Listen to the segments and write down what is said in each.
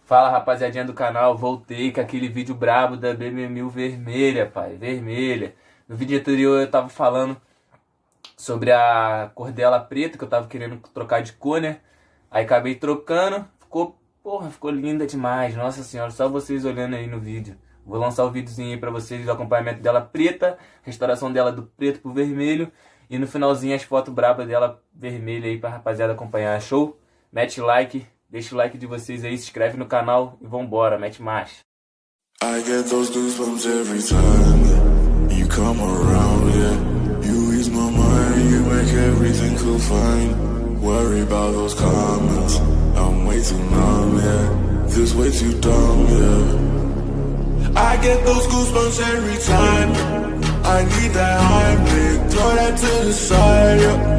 Fala, rapaziadinha do canal, voltei com aquele vídeo brabo da CB1000 vermelha, pai, vermelha. No vídeo anterior eu tava falando sobre a cor dela preta, que eu tava querendo trocar de cor, né? Aí acabei trocando, ficou linda demais, nossa senhora, só vocês olhando aí no vídeo. Vou lançar o videozinho aí pra vocês do acompanhamento dela preta, restauração dela do preto pro vermelho. E no finalzinho as fotos brabas dela vermelha aí pra rapaziada acompanhar, show? Mete like. Deixa o like de vocês aí, se inscreve no canal e vambora, mete marcha. I get those goosebumps every time you come around, yeah. You ease my mind, you make everything feel fine. Worry about those comments, I'm way too numb, yeah. This way too dumb, yeah. I get those goosebumps every time I need that Heimlich, throw that to the side, yeah.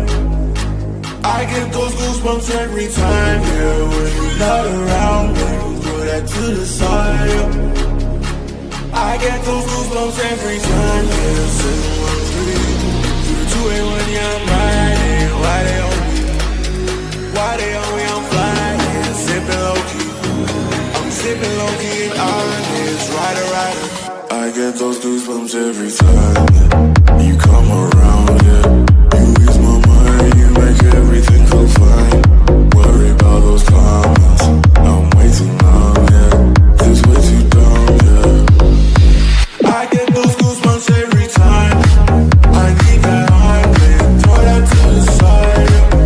I get those goosebumps every time, yeah. When you're not around, baby, throw that to the side, yeah. I get those goosebumps every time, yeah. 713 through the 281, yeah, I'm riding. Why they on me? Why they on me? I'm flying, sipping low-key. I'm sipping low-key and honest, rider. I get those goosebumps every time, yeah. You come around, yeah. Make everything feel fine. Worry about those comments, I'm way too numb, yeah. This way too dumb, yeah. I get those goosebumps every time I need that Heimlich, throw that to the side, yeah.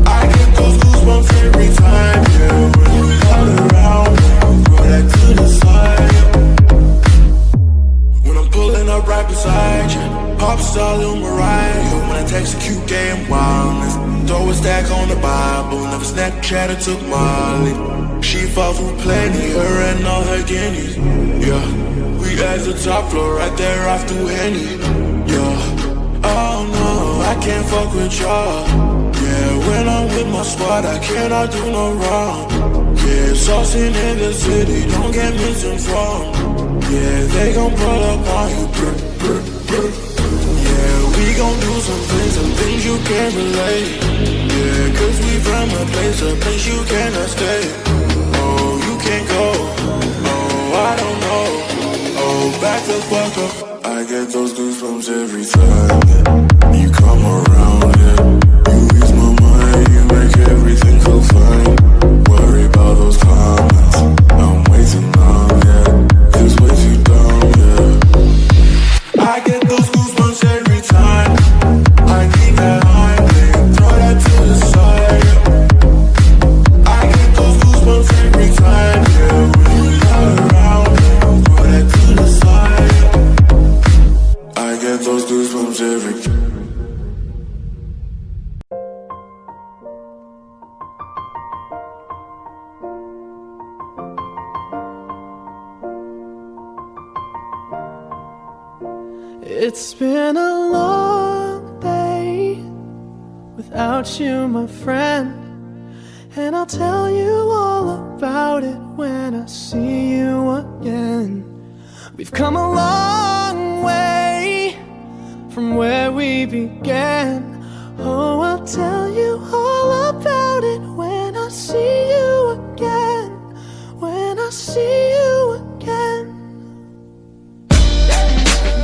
I get those goosebumps every time, yeah. When you're not around, throw that to the side, yeah. When I'm pulling up right beside you, pop star Lil Mariah. When I text a cute gay and wildness, throw a stack on the Bible, never Snapchat or took Molly. She fought for plenty, her and all her guineas, yeah. We at the top floor, right there off through Henny, yeah. Oh no, I can't fuck with y'all, yeah. When I'm with my squad, I cannot do no wrong, yeah. Saucing in the city, don't get misinformed, yeah. They gon' pull up on you, we gon' do some things you can't relate. Yeah, cause we from a place you cannot stay. Oh, you can't go. Oh, I don't know. Oh, back the fuck up. I get those goosebumps every time, yeah. You come around, yeah. You ease my mind, you make everything feel fine. Worry about those comments, I'm way too numb, yeah. This way too dumb, yeah. I get those goosebumps every time I need that Heimlich, throw that to the side, yeah. I get those goosebumps every time, yeah. When you're not around, throw that to the side, yeah. I get those goosebumps every time. It's been a long day without you, my friend, and I'll tell you all about it when I see you again. We've come a long way from where we began. Oh, I'll tell you all about it when I see you again. When I see you again.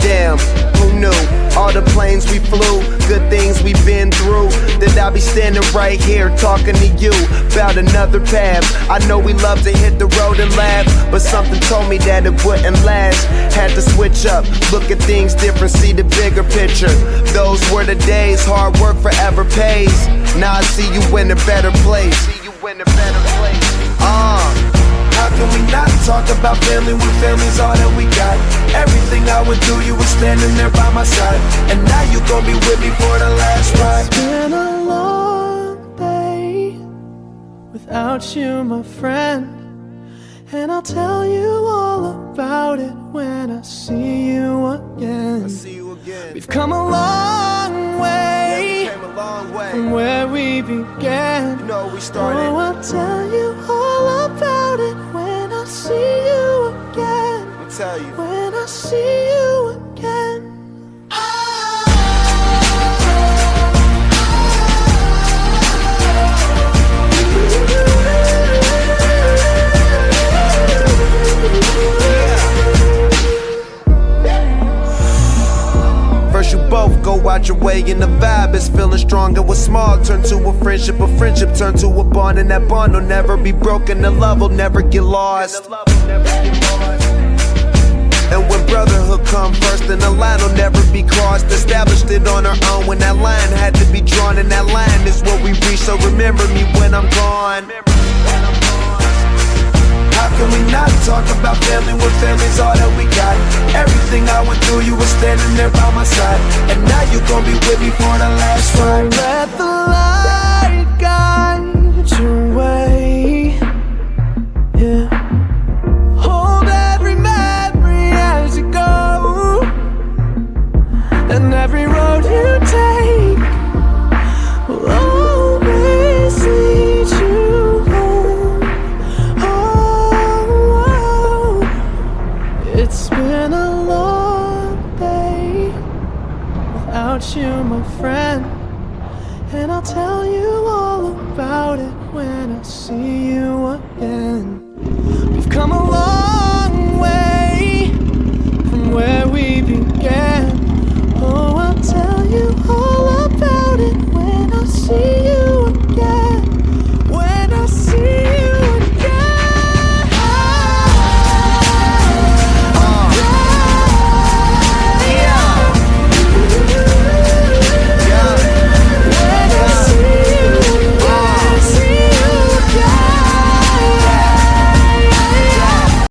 Damn, who knew? All the planes we flew, good things we've been through, that I'll be standing right here talking to you about another path. I know we love to hit the road and laugh, but something told me that it wouldn't last. Had to switch up, look at things different, see the bigger picture. Those were the days, hard work forever pays. Now I see you in a better place. How can we not talk about family when family's all that we got? Everything I would do, you were standing there by my side, and now you gon' be with me for the last ride. It's been a long day without you, my friend, and I'll tell you all about it when I see you again. We've come a long way, from where we began. You know we started. Oh, I'll tell you all about it when I see you again. I'll tell you. When I see you again. and the vibe is feeling strong. And what's small turn to a friendship turn to a bond, and that bond will never be broken. The love will never get lost. And when brotherhood come first, then the line will never be crossed. Established it on our own when that line had to be drawn, and that line is what we reach. So remember me when I'm gone. How can we not talk about family when family's all that we got? Everything I went through, you were standing there by my side, and now you gon' be with me for the last ride. Let the light guide your way. Yeah. Hold every memory as you go, and every road you take will always lead you home. Oh, it's been a long day without you, my friend, and I'll tell you all about it when I see you again. We've come a long